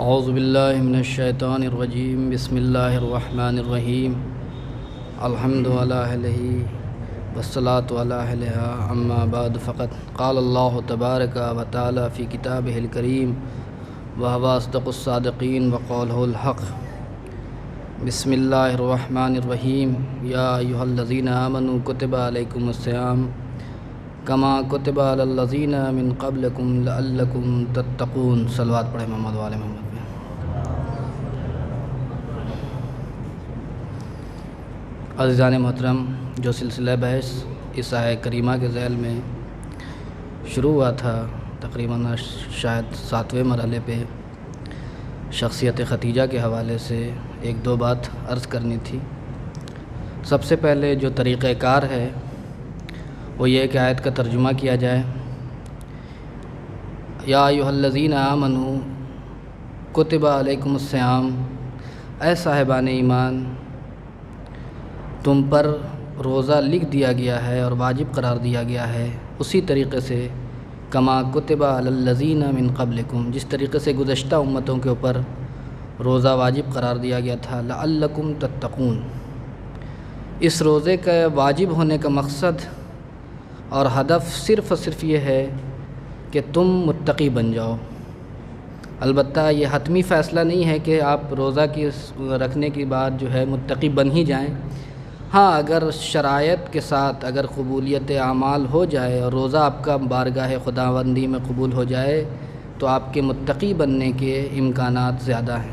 اعوذ باللہ من الشیطان الرجیم بسم اللہ الرحمن الرحیم الحمد علی اہلہ والصلاة علی اہلہا اما بعد فقط قال اللہ تبارک و تعالی فی کتابہ الکریم وہو اصدق الصادقین وقولہ الحق بسم اللہ الرحمن الرحیم یا ایہا الذین آمنوا کتب علیکم الصیام کما کتب علی الذین من قبلکم لعلکم تتقون۔ صلوات پڑھیں محمد وآل محمد پہ۔ عزیزان محترم، جو سلسلہ بحث اس آیہ کریمہ کے ذیل میں شروع ہوا تھا، تقریباً شاید 7ویں مرحلے پہ شخصیت ختیجہ کے حوالے سے ایک دو بات عرض کرنی تھی۔ سب سے پہلے جو طریقہ کار ہے وہ یہ کہ آیت کا ترجمہ کیا جائے۔ یا ایھا الذین آمنوا کتب علیکم الصیام، اے صاحبان ایمان تم پر روزہ لکھ دیا گیا ہے اور واجب قرار دیا گیا ہے، اسی طریقے سے کما کتب علی الذین من قبلکم، جس طریقے سے گزشتہ امتوں کے اوپر روزہ واجب قرار دیا گیا تھا، لعلکم تتقون۔ اس روزے کا واجب ہونے کا مقصد اور ہدف صرف اور صرف یہ ہے کہ تم متقی بن جاؤ۔ البتہ یہ حتمی فیصلہ نہیں ہے کہ آپ روزہ کی رکھنے کے بعد جو ہے متقی بن ہی جائیں۔ ہاں، اگر شرائط کے ساتھ اگر قبولیت اعمال ہو جائے اور روزہ آپ کا بارگاہ خداوندی میں قبول ہو جائے تو آپ کے متقی بننے کے امکانات زیادہ ہیں۔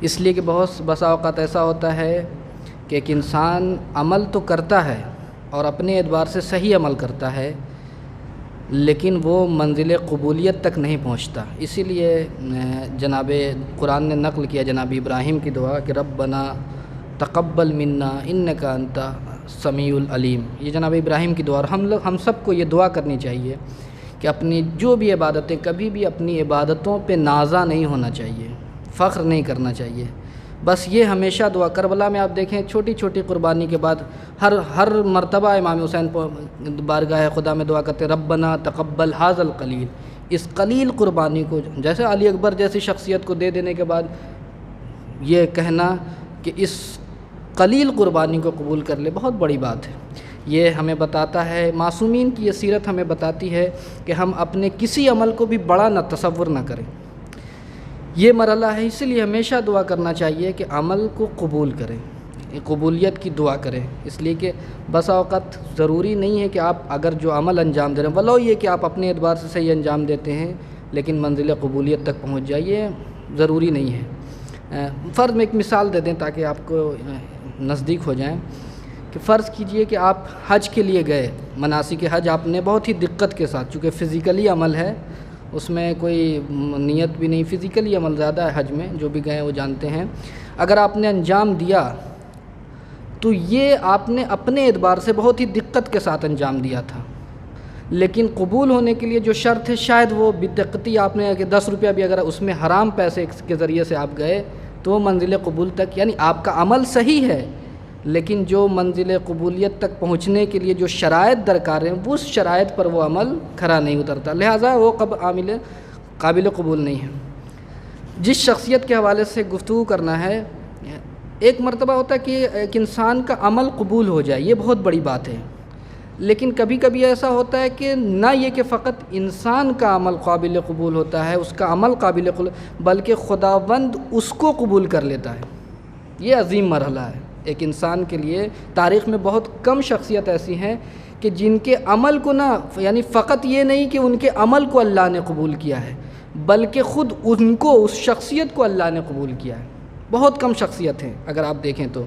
اس لیے کہ بسا اوقات ایسا ہوتا ہے کہ ایک انسان عمل تو کرتا ہے اور اپنے اعتبار سے صحیح عمل کرتا ہے، لیکن وہ منزل قبولیت تک نہیں پہنچتا۔ اسی لیے جناب قرآن نے نقل کیا جناب ابراہیم کی دعا کہ ربنا تقبل منا انک انت السمیع العلیم۔ یہ جناب ابراہیم کی دعا، اور ہم سب کو یہ دعا کرنی چاہیے کہ اپنی جو بھی عبادتیں، کبھی بھی اپنی عبادتوں پہ نازا نہیں ہونا چاہیے، فخر نہیں کرنا چاہیے۔ بس یہ ہمیشہ دعا، کربلا میں آپ دیکھیں چھوٹی چھوٹی قربانی کے بعد ہر مرتبہ امام حسین بارگاہ خدا میں دعا کرتے ربنا تقبل ھذا القلیل، اس قلیل قربانی کو، جیسے علی اکبر جیسی شخصیت کو دے دینے کے بعد یہ کہنا کہ اس قلیل قربانی کو قبول کر لے، بہت بڑی بات ہے۔ یہ ہمیں بتاتا ہے، معصومین کی یہ سیرت ہمیں بتاتی ہے کہ ہم اپنے کسی عمل کو بھی بڑا نہ تصور نہ کریں۔ یہ مرحلہ ہے، اسی لیے ہمیشہ دعا کرنا چاہیے کہ عمل کو قبول کریں، قبولیت کی دعا کریں۔ اس لیے کہ بسا اوقات ضروری نہیں ہے کہ آپ اگر جو عمل انجام دے رہے ہیں، ولو یہ کہ آپ اپنے اعتبار سے صحیح انجام دیتے ہیں، لیکن منزل قبولیت تک پہنچ جائیے، ضروری نہیں ہے۔ فرض میں ایک مثال دے دیں تاکہ آپ کو نزدیک ہو جائیں کہ فرض کیجئے کہ آپ حج کے لیے گئے، مناسک حج آپ نے بہت ہی دقت کے ساتھ، چونکہ فزیکلی عمل ہے، اس میں کوئی نیت بھی نہیں، فزیکلی عمل زیادہ ہے حج میں، جو بھی گئے وہ جانتے ہیں۔ اگر آپ نے انجام دیا تو یہ آپ نے اپنے اعتبار سے بہت ہی دقت کے ساتھ انجام دیا تھا، لیکن قبول ہونے کے لیے جو شرط ہے، شاید وہ بدقتی آپ نے کہ 10 روپیہ بھی اگر اس میں حرام پیسے کے ذریعے سے آپ گئے تو وہ منزل قبول تک، یعنی آپ کا عمل صحیح ہے، لیکن جو منزل قبولیت تک پہنچنے کے لیے جو شرائط درکار ہیں، وہ اس شرائط پر وہ عمل کھرا نہیں اترتا، لہٰذا وہ قابل قبول نہیں ہے۔ جس شخصیت کے حوالے سے گفتگو کرنا ہے، ایک مرتبہ ہوتا ہے کہ ایک انسان کا عمل قبول ہو جائے، یہ بہت بڑی بات ہے، لیکن کبھی کبھی ایسا ہوتا ہے کہ نہ یہ کہ فقط انسان کا عمل قابل قبول ہوتا ہے، اس کا عمل قابل قبول، بلکہ خداوند اس کو قبول کر لیتا ہے۔ یہ عظیم مرحلہ ہے ایک انسان کے لیے۔ تاریخ میں بہت کم شخصیت ایسی ہیں کہ جن کے عمل کو نہ، یعنی فقط یہ نہیں کہ ان کے عمل کو اللہ نے قبول کیا ہے، بلکہ خود ان کو، اس شخصیت کو اللہ نے قبول کیا ہے۔ بہت کم شخصیت ہیں اگر آپ دیکھیں تو،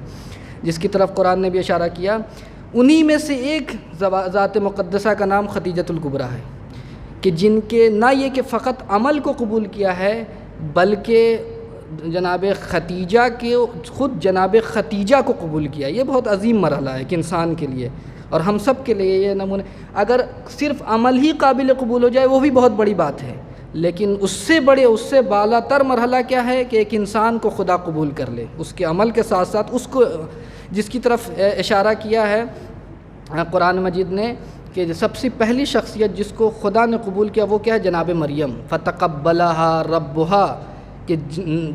جس کی طرف قرآن نے بھی اشارہ کیا۔ انہی میں سے ایک ذات مقدسہ کا نام خدیجۃ الکبریٰ ہے، کہ جن کے نہ یہ کہ فقط عمل کو قبول کیا ہے، بلکہ جناب ختیجہ کے، خود جناب ختیجہ کو قبول کیا۔ یہ بہت عظیم مرحلہ ہے ایک انسان کے لیے، اور ہم سب کے لیے یہ نمونہ۔ اگر صرف عمل ہی قابل قبول ہو جائے وہ بھی بہت بڑی بات ہے، لیکن اس سے بڑے، اس سے بالا تر مرحلہ کیا ہے کہ ایک انسان کو خدا قبول کر لے، اس کے عمل کے ساتھ ساتھ اس کو، جس کی طرف اشارہ کیا ہے قرآن مجید نے کہ سب سے پہلی شخصیت جس کو خدا نے قبول کیا وہ کیا ہے؟ جناب مریم، فتقبلہا ربہا، کہ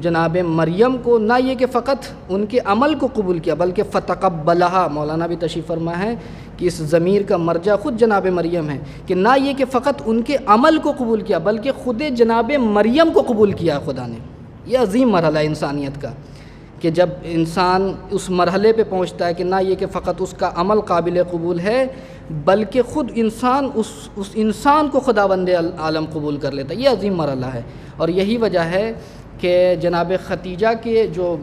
جناب مریم کو نہ یہ کہ فقط ان کے عمل کو قبول کیا بلکہ فتقبلہا، مولانا بھی تشریف فرما ہے کہ اس ضمیر کا مرجع خود جناب مریم ہے، کہ نہ یہ کہ فقط ان کے عمل کو قبول کیا بلکہ خود جناب مریم کو قبول کیا خدا نے۔ یہ عظیم مرحلہ ہے انسانیت کا، کہ جب انسان اس مرحلے پہ پہنچتا ہے کہ نہ یہ کہ فقط اس کا عمل قابل قبول ہے بلکہ خود انسان اس انسان کو خداوند عالم قبول کر لیتا ہے، یہ عظیم مرحلہ ہے۔ اور یہی وجہ ہے کہ جناب ختیجہ کے جو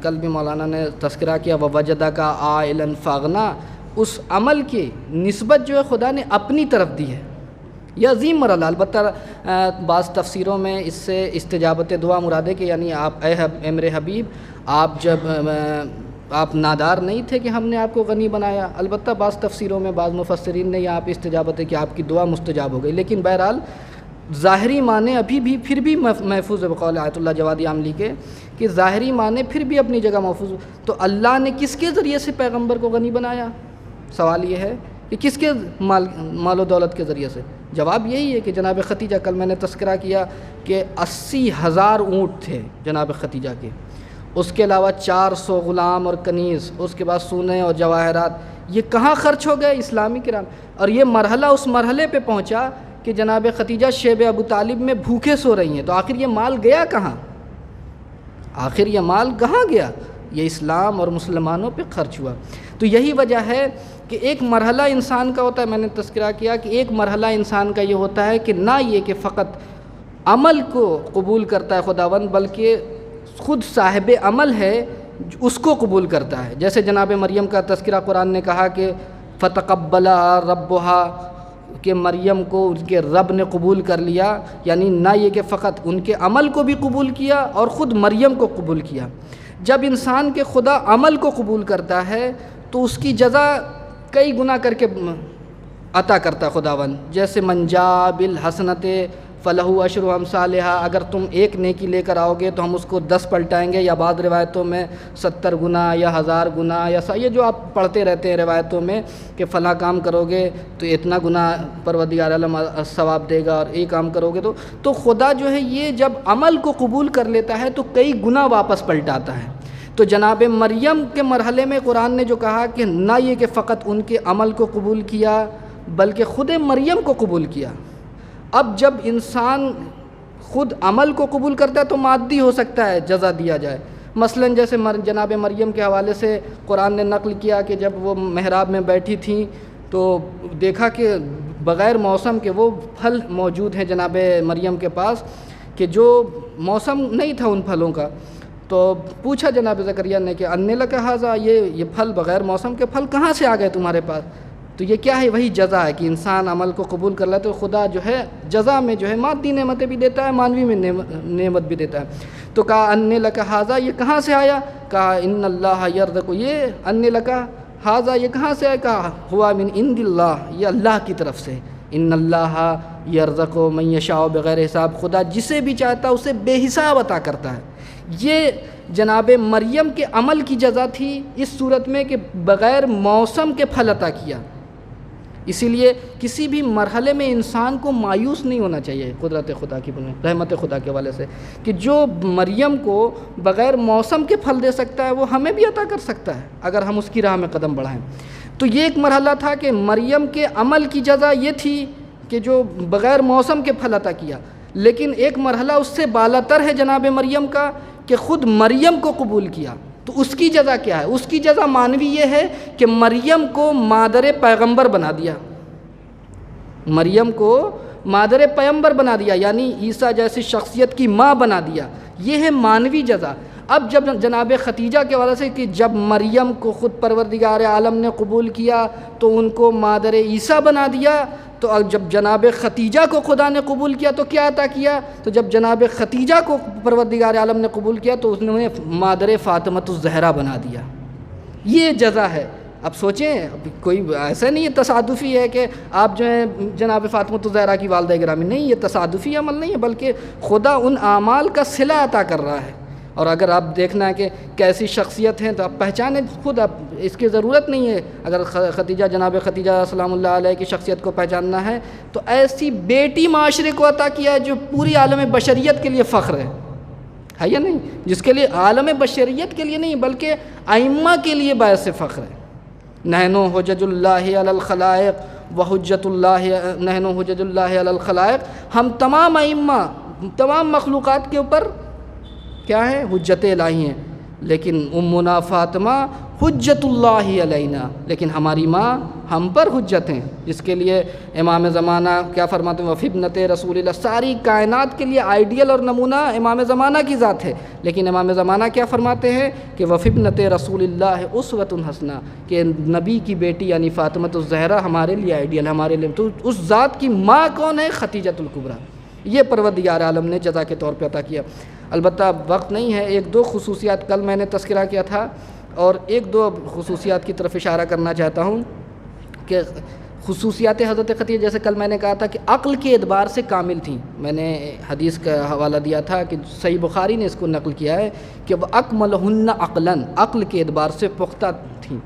کل بھی مولانا نے تذکرہ کیا وَوَجَدَكَ عَائِلًا فَأَغْنَىٰ، اس عمل کی نسبت جو ہے خدا نے اپنی طرف دی ہے۔ یہ عظیم مرحلہ، البتہ بعض تفسیروں میں اس سے استجابت دعا مراد ہے کہ یعنی آپ اے میرے حبیب، آپ جب آپ نادار نہیں تھے کہ ہم نے آپ کو غنی بنایا، البتہ بعض تفسیروں میں بعض مفسرین نے یہاں پہ استجابت ہے کہ آپ کی دعا مستجاب ہو گئی، لیکن بہرحال ظاہری معنی ابھی بھی پھر بھی محفوظ ہے بقول آیت اللہ جوادی عاملی کے، کہ ظاہری معنی پھر بھی اپنی جگہ محفوظ۔ تو اللہ نے کس کے ذریعے سے پیغمبر کو غنی بنایا؟ سوال یہ ہے کہ کس کے مال و دولت کے ذریعے سے؟ جواب یہی ہے کہ جناب ختیجہ، کل میں نے تذکرہ کیا کہ 80,000 اونٹ تھے جناب ختیجہ کے، اس کے علاوہ 400 غلام اور کنیز، اس کے بعد سونے اور جواہرات، یہ کہاں خرچ ہو گئے؟ اسلامی کرام۔ اور یہ مرحلہ اس مرحلے پہ پہنچا کہ جناب ختیجہ شیب ابو طالب میں بھوکے سو رہی ہیں، تو آخر یہ مال گیا کہاں؟ آخر یہ مال کہاں گیا؟ یہ اسلام اور مسلمانوں پہ خرچ ہوا۔ تو یہی وجہ ہے کہ ایک مرحلہ انسان کا ہوتا ہے، میں نے تذکرہ کیا کہ ایک مرحلہ انسان کا یہ ہوتا ہے کہ نہ یہ کہ فقط عمل کو قبول کرتا ہے خداوند بلکہ خود صاحب عمل ہے اس کو قبول کرتا ہے۔ جیسے جناب مریم کا تذکرہ قرآن نے کہا کہ فتقبلہا ربہا، کہ مریم کو ان کے رب نے قبول کر لیا، یعنی نہ یہ کہ فقط ان کے عمل کو بھی قبول کیا اور خود مریم کو قبول کیا۔ جب انسان کے خدا عمل کو قبول کرتا ہے تو اس کی جزا کئی گنا کر کے عطا کرتا خداوند، جیسے من جاء بالحسنۃ فلہ عشر امثالھا، اگر تم ایک نیکی لے کر آؤ گے تو ہم اس کو 10 پلٹائیں گے، یا بعض روایتوں میں 70 گنا یا 1000 گنا، یا یہ جو آپ پڑھتے رہتے ہیں روایتوں میں کہ فلاں کام کرو گے تو اتنا گنا پروردگار عالم ثواب دے گا، اور ایک کام کرو گے تو خدا جو ہے یہ جب عمل کو قبول کر لیتا ہے تو کئی گنا واپس پلٹاتا ہے۔ تو جناب مریم کے مرحلے میں قرآن نے جو کہا کہ نہ یہ کہ فقط ان کے عمل کو قبول کیا بلکہ خود مریم کو قبول کیا۔ اب جب انسان خود عمل کو قبول کرتا ہے تو مادی ہو سکتا ہے جزا دیا جائے، مثلا جیسے جناب مریم کے حوالے سے قرآن نے نقل کیا کہ جب وہ محراب میں بیٹھی تھیں تو دیکھا کہ بغیر موسم کے وہ پھل موجود ہیں جناب مریم کے پاس، کہ جو موسم نہیں تھا ان پھلوں کا۔ تو پوچھا جناب زکریا نے کہ ان لک ھذا، یہ پھل بغیر موسم کے پھل کہاں سے آ گئے تمہارے پاس؟ تو یہ کیا ہے؟ وہی جزا ہے کہ انسان عمل کو قبول کر لیتا ہے تو خدا جو ہے جزا میں جو ہے مادی نعمتیں بھی دیتا ہے، مانوی میں نعمت بھی دیتا ہے۔ تو کہا ان لک ھذا، یہ کہاں سے آیا؟ کہا ان اللہ یرزق، یہ ان لک ھذا یہ کہاں سے آیا؟ کہا ہوا من عند اللہ، یہ اللہ کی طرف سے۔ ان اللہ یرزق من یشاء بغیر حساب، خدا جسے بھی چاہتا ہے اسے بے حساب عطا کرتا ہے۔ یہ جناب مریم کے عمل کی جزا تھی اس صورت میں کہ بغیر موسم کے پھل عطا کیا۔ اسی لیے کسی بھی مرحلے میں انسان کو مایوس نہیں ہونا چاہیے قدرت خدا کی بنیاد، رحمت خدا کے حوالے سے، کہ جو مریم کو بغیر موسم کے پھل دے سکتا ہے وہ ہمیں بھی عطا کر سکتا ہے اگر ہم اس کی راہ میں قدم بڑھائیں۔ تو یہ ایک مرحلہ تھا کہ مریم کے عمل کی جزا یہ تھی کہ جو بغیر موسم کے پھل عطا کیا، لیکن ایک مرحلہ اس سے بالا تر ہے جناب مریم کا کہ خود مریم کو قبول کیا۔ تو اس کی جزا کیا ہے؟ اس کی جزا مانوی یہ ہے کہ مریم کو مادر پیغمبر بنا دیا، مریم کو مادر پیغمبر بنا دیا، یعنی عیسیٰ جیسی شخصیت کی ماں بنا دیا، یہ ہے مانوی جزا۔ اب جب جناب ختیجہ کے وجہ سے کہ جب مریم کو خود پروردگار عالم نے قبول کیا تو ان کو مادر عیسیٰ بنا دیا، تو جب جناب ختیجہ کو خدا نے قبول کیا تو کیا عطا کیا؟ تو جب جناب ختیجہ کو پروردگار عالم نے قبول کیا تو انہوں نے مادر فاطمۃ الزہرا بنا دیا۔ یہ جزا ہے۔ اب سوچیں، کوئی ایسا نہیں ہے تصادفی ہے کہ آپ جو ہیں جناب فاطمۃ الزہرا کی والدہ گرامی، نہیں، یہ تصادفی عمل نہیں ہے، بلکہ خدا ان اعمال کا صلہ عطا کر رہا ہے۔ اور اگر آپ دیکھنا ہے کہ کیسی شخصیت ہیں تو آپ پہچانے خود، آپ اس کی ضرورت نہیں ہے۔ اگر ختیجہ جناب ختیجہ سلام اللہ علیہ کی شخصیت کو پہچاننا ہے تو ایسی بیٹی معاشرے کو عطا کیا ہے جو پوری عالم بشریت کے لیے فخر ہے۔ ہے یا نہیں؟ جس کے لیے عالم بشریت کے لیے نہیں بلکہ ائمہ کے لیے باعث فخر ہے۔ نحن حجج اللہ علی الخلائق و حجت اللہ، نحن حجج اللہ علی الخلائق، ہم تمام ائمہ، تمام مخلوقات کے اوپر کیا ہے؟ حجت الہی ہیں، لیکن امنا فاطمہ حجت اللہ علینا، لیکن ہماری ماں ہم پر حجت ہیں، جس کے لیے امام زمانہ کیا فرماتے ہیں؟ وفی ابنت رسول اللہ، ساری کائنات کے لیے آئیڈیل اور نمونہ امام زمانہ کی ذات ہے، لیکن امام زمانہ کیا فرماتے ہیں کہ وفی ابنت رسول اللہ اسوۃ حسنہ، کہ نبی کی بیٹی یعنی فاطمۃ الزہرا ہمارے لیے آئیڈیل، ہمارے لیے، تو اس ذات کی ماں کون ہے؟ خدیجۃ الکبریٰ، یہ پروردگار عالم نے جزا کے طور پہ عطا کیا۔ البتہ وقت نہیں ہے، ایک دو خصوصیات کل میں نے تذکرہ کیا تھا، اور ایک دو خصوصیات کی طرف اشارہ کرنا چاہتا ہوں کہ خصوصیات حضرت خدیجہ، جیسے کل میں نے کہا تھا کہ عقل کے اعتبار سے کامل تھیں، میں نے حدیث کا حوالہ دیا تھا کہ صحیح بخاری نے اس کو نقل کیا ہے کہ وہ اکملہن عقلاً، عقل کے اعتبار سے پختہ تھیں،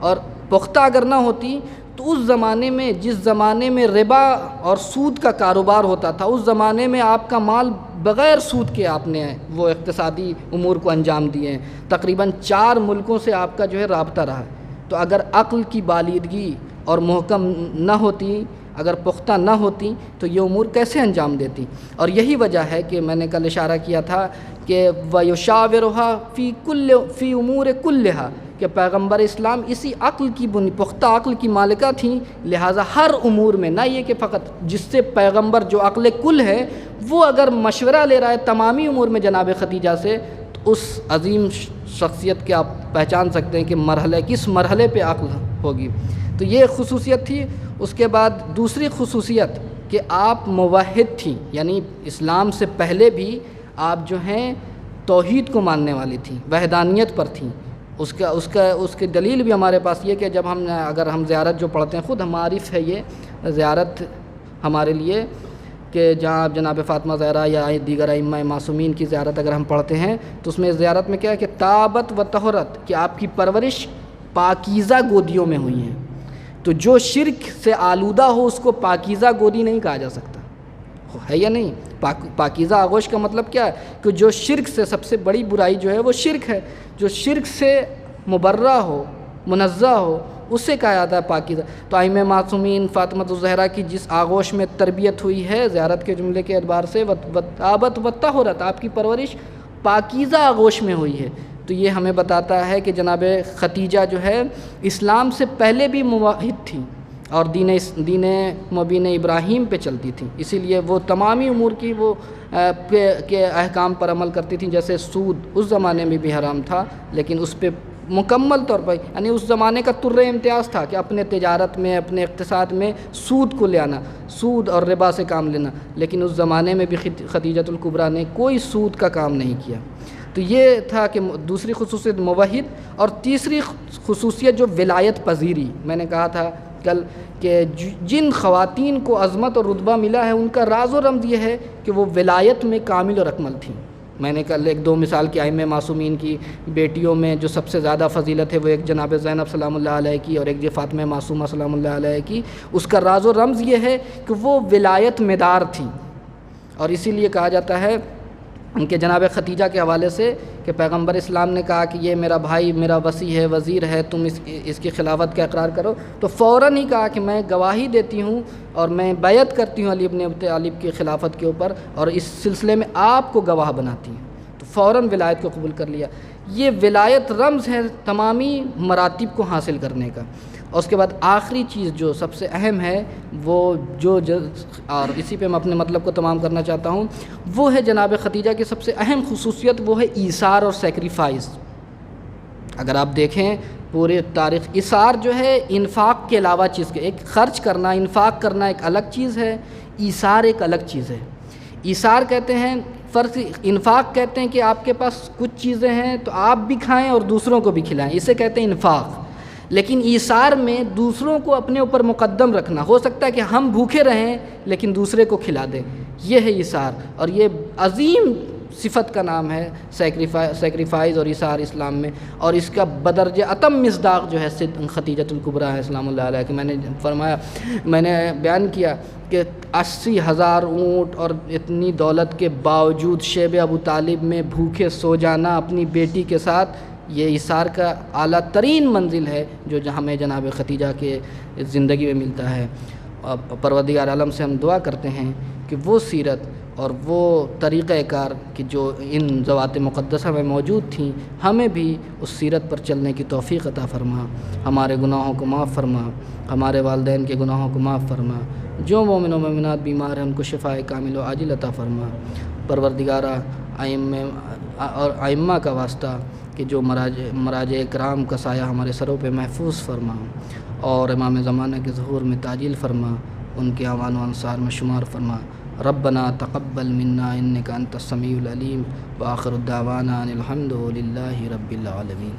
اور پختہ اگر نہ ہوتی تو اس زمانے میں، جس زمانے میں ربا اور سود کا کاروبار ہوتا تھا، اس زمانے میں آپ کا مال بغیر سود کے آپ نے وہ اقتصادی امور کو انجام دیے ہیں، تقریباً 4 ملکوں سے آپ کا جو ہے رابطہ رہا ہے، تو اگر عقل کی بالیدگی اور محکم نہ ہوتی، اگر پختہ نہ ہوتی تو یہ امور کیسے انجام دیتی؟ اور یہی وجہ ہے کہ میں نے کل اشارہ کیا تھا کہ وَيُشَاوِرُهَا فی امور کلھا، کہ پیغمبر اسلام اسی عقل کی پختہ عقل کی مالکہ تھیں، لہٰذا ہر امور میں، نہ یہ کہ فقط جس سے پیغمبر جو عقل کل ہے وہ اگر مشورہ لے رہا ہے تمامی امور میں جناب خدیجہ سے، تو اس عظیم شخصیت کے آپ پہچان سکتے ہیں کہ مرحلے، کس مرحلے پہ عقل ہوگی۔ تو یہ خصوصیت تھی۔ اس کے بعد دوسری خصوصیت کہ آپ موحد تھیں، یعنی اسلام سے پہلے بھی آپ جو ہیں توحید کو ماننے والی تھیں، وحدانیت پر تھیں۔ اس کی دلیل بھی ہمارے پاس یہ کہ جب اگر ہم زیارت جو پڑھتے ہیں، خود معروف ہے یہ زیارت ہمارے لیے، کہ جہاں جناب فاطمہ زہرا یا دیگر ائمہ معصومین کی زیارت اگر ہم پڑھتے ہیں تو اس میں زیارت میں کیا ہے کہ تابت و طہرت، کہ آپ کی پرورش پاکیزہ گودیوں میں ہوئی ہیں، تو جو شرک سے آلودہ ہو اس کو پاکیزہ گودی نہیں کہا جا سکتا، ہے یا نہیں؟ پاکیزہ آغوش کا مطلب کیا ہے کہ جو شرک سے، سب سے بڑی برائی جو ہے وہ شرک ہے، جو شرک سے مبرہ ہو، منزہ ہو، اسے کہا جاتا ہے پاکیزہ۔ تو ائمہ معصومین فاطمۃ الزہرا کی جس آغوش میں تربیت ہوئی ہے زیارت کے جملے کے اعتبار سے، وطابت و طہرت، آپ کی پرورش پاکیزہ آغوش میں ہوئی ہے، تو یہ ہمیں بتاتا ہے کہ جناب خدیجہ جو ہے اسلام سے پہلے بھی موحد تھیں اور دین مبین ابراہیم پہ چلتی تھیں، اسی لیے وہ تمامی امور کی وہ کے احکام پر عمل کرتی تھیں۔ جیسے سود اس زمانے میں بھی حرام تھا، لیکن اس پہ مکمل طور پر، یعنی اس زمانے کا امتیاز تھا کہ اپنے تجارت میں، اپنے اقتصاد میں سود کو لے آنا، سود اور ربا سے کام لینا، لیکن اس زمانے میں بھی خدیجۃ الکبریٰ نے کوئی سود کا کام نہیں کیا۔ تو یہ تھا کہ دوسری خصوصیت موحد، اور تیسری خصوصیت جو ولایت پذیری، میں نے کہا تھا کل کہ جن خواتین کو عظمت اور رتبہ ملا ہے ان کا راز و رمز یہ ہے کہ وہ ولایت میں کامل اور اکمل تھیں۔ میں نے کل ایک دو مثال کی ائمہ معصومین کی بیٹیوں میں جو سب سے زیادہ فضیلت ہے وہ ایک جناب زینب سلام اللہ علیہ کی اور ایک فاطمہ معصومہ سلام اللہ علیہ کی، اس کا راز و رمز یہ ہے کہ وہ ولایت مدار تھیں، اور اسی لیے کہا جاتا ہے ان کے جناب خدیجہ کے حوالے سے کہ پیغمبر اسلام نے کہا کہ یہ میرا بھائی، میرا وصی ہے، وزیر ہے، تم اس کی خلافت کا اقرار کرو، تو فوراً ہی کہا کہ میں گواہی دیتی ہوں اور میں بیعت کرتی ہوں علی ابن ابی طالب کی خلافت کے اوپر، اور اس سلسلے میں آپ کو گواہ بناتی ہیں، تو فوراً ولایت کو قبول کر لیا۔ یہ ولایت رمز ہے تمامی مراتب کو حاصل کرنے کا۔ اور اس کے بعد آخری چیز جو سب سے اہم ہے، وہ اور اسی پہ میں اپنے مطلب کو تمام کرنا چاہتا ہوں، وہ ہے جناب خدیجہ کی سب سے اہم خصوصیت، وہ ہے ایثار اور سیکریفائز۔ اگر آپ دیکھیں پورے تاریخ، ایثار جو ہے انفاق کے علاوہ چیز کے، ایک خرچ کرنا، انفاق کرنا ایک الگ چیز ہے، ایثار ایک الگ چیز ہے۔ ایثار کہتے ہیں فرض، انفاق کہتے ہیں کہ آپ کے پاس کچھ چیزیں ہیں تو آپ بھی کھائیں اور دوسروں کو بھی کھلائیں، اسے کہتے ہیں انفاق۔ لیکن ایثار میں دوسروں کو اپنے اوپر مقدم رکھنا، ہو سکتا ہے کہ ہم بھوکے رہیں لیکن دوسرے کو کھلا دیں، یہ ہے ایثار، اور یہ عظیم صفت کا نام ہے سیکریفائز اور ایثار اسلام میں، اور اس کا بدرجہ اتم مصداق جو ہے خدیجۃ الکبریٰ ہے سلام اللہ علیہ، کہ میں نے بیان کیا کہ 80,000 اونٹ اور اتنی دولت کے باوجود شیب ابو طالب میں بھوکے سو جانا اپنی بیٹی کے ساتھ، یہ ایثار کا اعلیٰ ترین منزل ہے جو ہمیں جناب خدیجہ کے زندگی میں ملتا ہے۔ پروردگار عالم سے ہم دعا کرتے ہیں کہ وہ سیرت اور وہ طریقہ کار کہ جو ان ذوات مقدسہ میں موجود تھیں، ہمیں بھی اس سیرت پر چلنے کی توفیق عطا فرما، ہمارے گناہوں کو معاف فرما، ہمارے والدین کے گناہوں کو معاف فرما، جو مومن و مومنات بیمار ہیں ان کو شفاء کامل و عاجل عطا فرما۔ پروردگارہ ائمہ کا واسطہ کہ جو مراجع کرام کا سایہ ہمارے سروں پہ محفوظ فرما، اور امام زمانہ کے ظہور میں تعجیل فرما، ان کے اعوان و انصار میں شمار فرما۔ ربنا تقبل منا انک انت السمیع العلیم، وآخر الدعوانا ان الحمد للہ رب العالمین۔